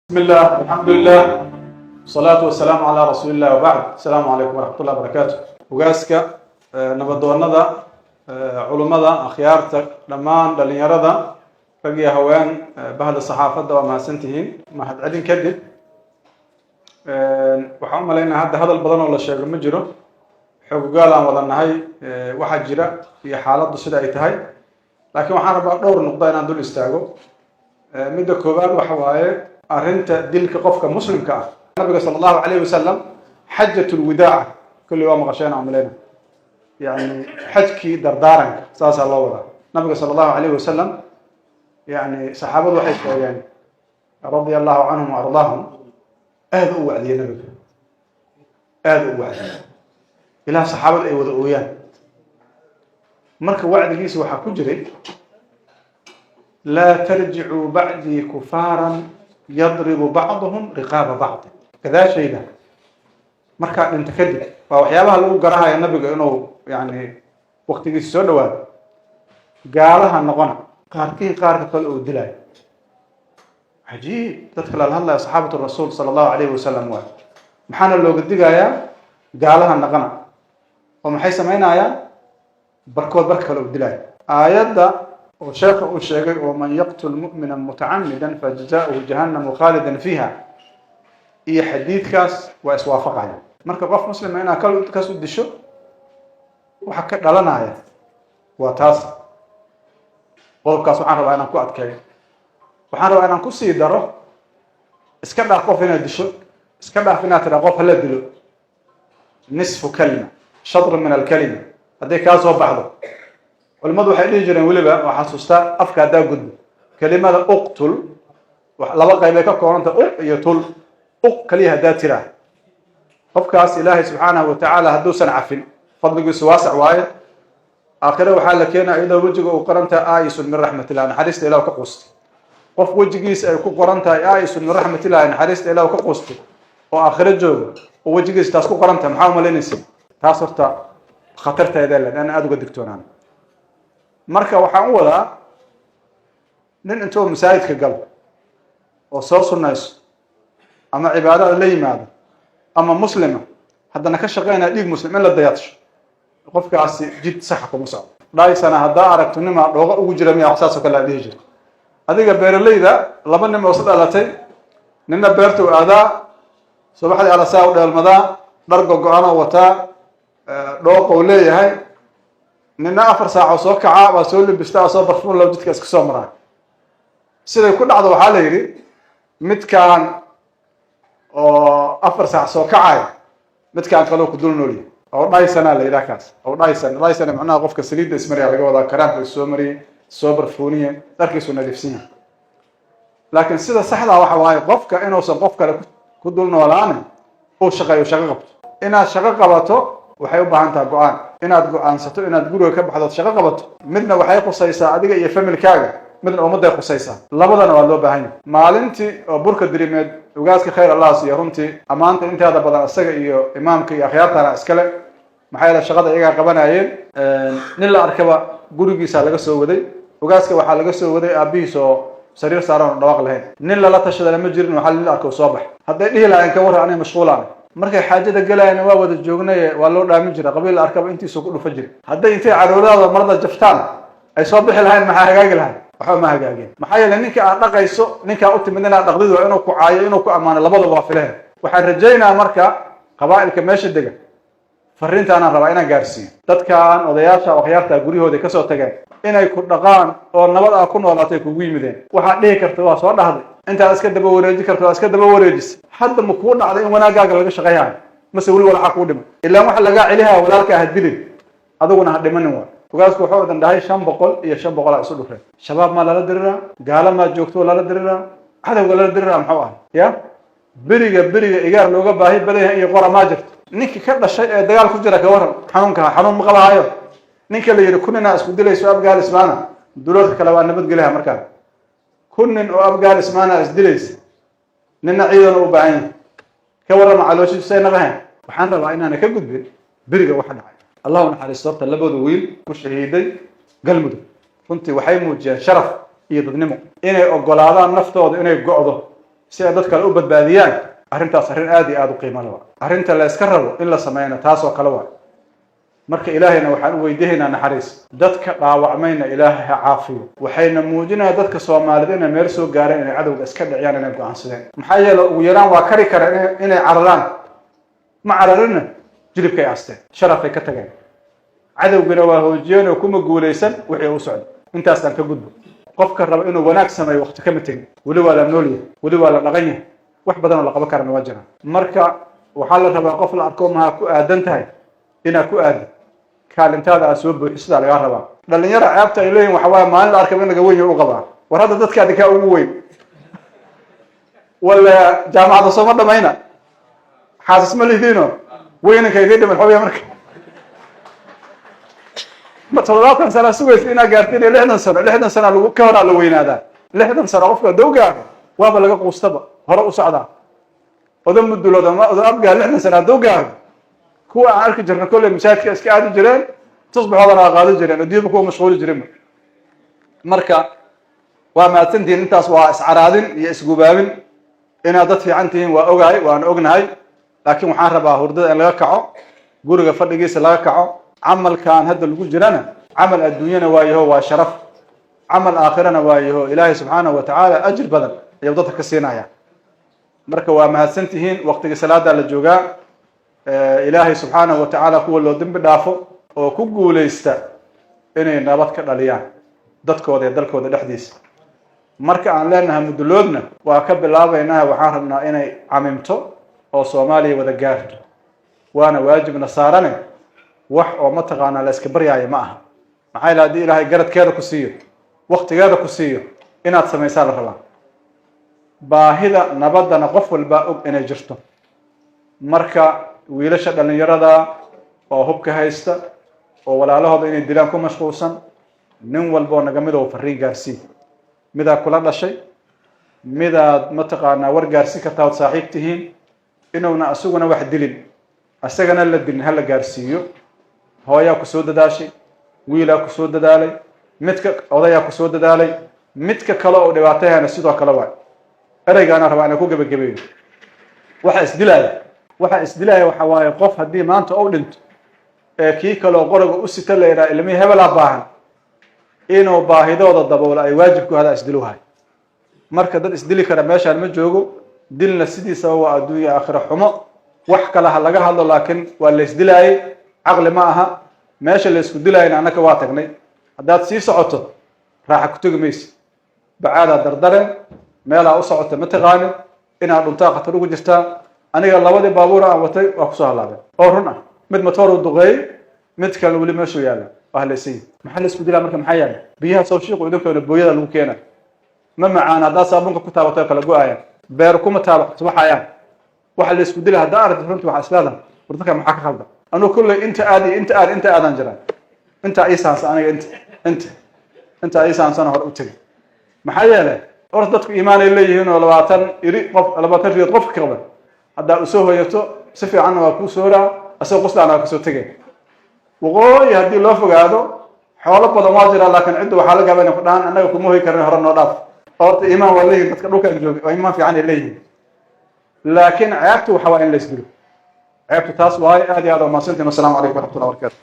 بسم الله الحمد لله والصلاة والسلام على رسول الله وبعد. السلام عليكم ورحمة الله وبركاته. وقاسك نبضونا علماء أخيارتك لما دلنيردا رجي هوان بهذا الصحافة وما سنتهين ما حد عدين كذب وحوم علينا هذا البدن ولا شيء مجرى حقوق قال ولا نهاي واحد جرا في حالات الصداع تهاي لكن وحنا بدور نقطة أنا دول استعجوا مدة كبار وحواي أرنت دلك قفك مسلم كأ النبي صلى الله عليه وسلم حجة الوداع كل يوم غشينا عملنا يعني حجكي دردارا ساس الله ولا النبي صلى الله عليه وسلم يعني صحابة وحيد يعني رضي الله عنهم وأرضاهم أهدوا وعدي النبي أهدوا وعدي إلى صحابة أي وذويان مرك وعد جيس وحكوا جري لا ترجعوا بعدي كفارا يضرب بعضهم رقاب بعض كذا شيء ده مركا انت كدب فوحيابها لو قراها النبي انه يعني وقتي سو دhowaad gaalaha noqona qaarkii qaarka kale oo dilay عجيب تدخل الله صحابه الرسول صلى الله عليه وسلم waa maxana looga digayaa gaalaha noqona oo maxay sameynayaan barkood barka kale oo dilay aayada وشيخ وشيخ ومن يقتل مؤمنا متعمدا فجزاؤه جهنم خالدا فيها هي حديث كاس واسوافقها marka qof muslim ina kal ka soo disho waxa ka dhalanaya waa taas qolkaas waxaan rabaa inaan ku adkeeyo waxaan rabaa inaan ku sii daro iska dhaaf qof inaa disho iska dhaaf inaad tira qof la dilo nisfu kalima shadr min al-kalima haday ka soo baxdo culimadu waxay dhihi jireen waliba waxa xasuusta afka daa gudbo kelimada uqtul wax laba qayb ay ka koobanta iyo tul kaliya hadaa tira qofkaas ilaahay subhanahu wa ta'ala haduu san afin fadligiisu waasic waaye aakhira waxa la keenaa iyadoo wajiga uu qoranta aayisun min rahmatillah naxariista ilaahu ka quusti qof wajigiisa ay ku qorantahay aayisun min rahmatillah naxariista ilaahu ka quusti oo aakhira joogo oo wajigiisa taas ku qoranta maxaa u maleynaysaa taas horta khatarteeda aan aad uga digtoonaan marka waxaan u wadaa nin intuu masaajidka gal oo soo sunnayso ama cibaadada la yimaado ama muslima haddana ka shaqeynaa dhiig muslim in la dayaadsho qofkaasi jid sax kuma socdo dhaysana haddaa aragto nima dhooqa ugu jira miyaa wax saas oo kale la dhihi jiro adiga beeralayda laba nin oo sadaalatay ninna beerta u aadaa subaxdii ala saa u dheelmadaa dhar go'aan oo wataa dhooqa uu leeyahay nina 4 saac oo soo kaca waa soo libistaa soo barfuun loo jidka iska soo maraa siday ku dhacdo waxa la yiri midkaan oo 4 saac soo kacay midkaan kale ku dul nool oo dhaysana la yiraahdo kaas oo dhaysana macnaha qofka saliid ismariya laga wada karaanka soo mariye soo barfuuniye darkiisu nadiifsan laakiin sida saxda waxa waaye qofka inuu qof kale ku dul noolaan oo shaqo qabto inaad shaqo qabato waxay u baahan tahay go'aan inaad go'aansato inaad guriga ka baxdo shaqo qabato midna waxay qusaysaa adiga iyo familkaaga midna ummadda qusaysaa labadana waa loo baahan yahay maalintii oo burka dirimeed ugaaska khayr Allah iyo runtii amaanta intaada badan asaga iyo imaamka iyo akhyartana iskale maxay la shaqada iyaga qabanayeen nin la arkaba gurigiisa laga soo waday ugaaska waxa laga soo waday aabihiis oo sariir saaran dhawaaq lahayn nin la tashada lama jirin waxa la arko soo bax haday dhihi lahayn ka waran anay mashquulaan markay xaajada galayna waa wada joognay waa loo dhaamin jiray qabiil arkaba intiisu ku dhufan jiray haday intay caruurada marada jaftaan ay soo bixi lahayn maxaa hagaagi lahayn waxa ma hagaagin maxaa yeelay ninka aad dhaqayso ninka u timidina dhaqdidu waa inuu ku caayo inuu ku amaano labadaba waa filahay waxaan rajaynaa marka qabaa'ilka meesha degan fariintaana rabaa inaan gaarsiiyo dadkaan odayaasha akhyarta guriyooda ka soo tageen inay ku dhaqaan oo nabad ah ku noolaatay kugu yimideen waxa dhihi karta waa soo dhaxday inta iska daba wareeji karto iska daba wareejis hadda ma ku dhacday in wanaagaaga laga shaqeeyaa mase wali walaxa ku dhimay ilaa waxa laga celihaa walaalka hadilin aduguna ha dhimanin waa ugaasku wuxuu wadan dhahay 500 iyo 500 isu dhufay shabaab ma lala dirira gaala ma joogto lala dirira cadawga lala dirira maxuu ah ya beriga igaar looga baahi badan iyo qora ma jirto ninka ka dhashay ee dagaal ku jira ka waran xanuun ma qabahayo ninka la yiri kunina isku dilayso abgaal ismaana dawladda kale waa nabad gelaha markaa kunin oo abgaal ismaana is dilayso nina ciidan u baahan ka waran calooshi saynabahan waxaan rabaa inaan ka gudbin beriga waxa dhacay Allahu naxariisto labada wiil ku shahiiday galmudug runtii waxay muujiyeen sharaf iyo dadnimo inay ogolaadaan naftooda inay go'do si ay dadka u badbaadiyaan arrintaas arrin aad iyo aad u qiimo leh arrinta la iska rabo in la sameeyana taas oo kale waa marka ilaahayna waxaan u weydiinaynaa naxariis dadka dhaawacmayna ilaahay ha caafiyo waxayna muujinayaan dadka Soomaaliyeed inay meel soo gaareen inay cadowga iska dhiciyaan inay go'aansadeen maxaa yeelay ugu yaraan waa kari karaan inay cararaan ma cararina jilibkay aasteen sharafay ka tageen cadowgana waa hoojiyeen oo kuma guuleysan wixii u socday intaas aan ka gudbo qofka raba inuu wanaag sameeyo waqti kama tagin wali waa la noolyahay wali waa la dhaqan yahay wax badan oo la qaban karana waa jiraan marka waxaa la rabaa qof la arko ma ku aadan tahay inaa ku aadin kaalintaada aad soo buuxisada laga rabaa dhalinyaro ceebta ay leeyihiin waxa waa maalin la arkay in laga weyn u qabaa war hadda dadka adinka ugu weyn wala jaamacada soo ma dhamayna xaasas ma lihiino weynanka idin dhiman xoogay marka ma toddobaatan sano sugaysa inaa gaartiin 60 sano lagu ka hor la weynaadaa 60 sano qofka dowgaa waaba laga quustaba hore u socdaa odan mudulooda ma odan abgaa 60 sano dowgaa kuwa aan arki jirna kulli masaajidka iska aadi jireen tusbaxoodana qaadi jireen adiiba kuwa mashquul jireen marka waa maatantiin intaas waa iscaraadin iyo isgubaabin ina dad fiican tihiin waa ogaay waan ognahay laakiin waxaan rabaa hurdada in laga kaco guriga fadhigiisa laga kaco camalkan hadda lagu jirana camal adduunyana waayaho waa sharaf camal aakhirana waayaho ilaahay subxaanahu wa tacaala ajir badan ayuu dadka ka siinaya marka waa mahadsantihiin waqtiga salaada la joogaa ilaahay subxaanahu wa tacaala kuwa loo dambi dhaafo oo ku guuleysta inay nabad ka dhaliyaan dadkooda iyo dalkooda dhexdiisa marka aan leenahay muduloodna waa ka bilaabaynaa waxaan rabnaa inay camimto oo Soomaaliya wada gaarto waana waajibna saarane wax oo ma taqaana la iska baryaayo ma aha maxay lahayd ilaahay garadkeeda ku siiyo waqtigeeda ku siiyo inaad sameeysaa la rabaa baahida nabadana qof walba og inay jirto marka wiilasha dhalinyarada oo hubka haysta oo walaalahooda inay dilaan ku mashquulsan nin walba oo naga mid oo fariin gaarsiin mida kula dhashay mida ma taqaana war gaarsiin ka taad saaxiibtihiin inuu asuguna wax dilin asagana la dilin hal gaarsiiyo hooyaa ku soo dadaashay wiilaa ku soo dadaalay midka odayaa ku soo dadaalay midka kale oo dhibaatayana sidoo kale waa eraygaana rabaa inaan ku gabagabeeyo waxa isdilaaya waxa waaye qof hadii maanta uu dhinto ee kii kale oo qoroga u sita leeyahay ilmi hebel baahan inuu baahidooda daboolo ay waajib ku hada isdiluhay marka dad isdili kara meeshaan ma joogo dilna sidiisa waa adduunyo aakhira xumo wax kale ha laga hadlo laakiin waa la isdilaayay aqli ma aha meesha la isku dilaayna anaka waa tagnay hadaad sii socoto raaxa ku tagmayso bacaada dardaren meela u socoto ma taqaan inaad dhuntaa qatar ugu jirtaa aniga labadii baabuur aan watay waa ku soo halaabay oo run ah mid motor u duqeey mid kale wali meeshu yaala ahleysay maxaa la isku dilaa marka maxaa yaala biyaha soo shiiqo idinka booyada lagu keenay ma macaan hadaa saabunka ku taabato kala go'aya beer kuma taabato waxayaan waxa la isku dilaa hadaa aragto runtii waxa islaadan wardanka maxaa ka khaldan anuu kullu inta aadan jiraan inta ay saansan aniga inta ay saansan hor u tagay maxaa yeelay orod dadku iimaan ay leeyihiin oo 20 riyad qof ka qaba hadaa u soo hoyato si fiican waa ku soo raa asoo qoslaan ka soo tagay waqooyi hadii loo fogaado xoolo badan waa jira laakiin cid waxa laga yaabaa in ku dhaan anaga kuma hoy karno hore noo dhaaf orta iimaan waa leeyihiin dadka dhulka jooga oo iimaan fiican ay leeyihiin laakiin ceebtu waxa waa in la isdilo ceebtu taas waa aad iyo aad u maasantiin. Assalaamu calaykum wa rahmatullahi wa barakatuh.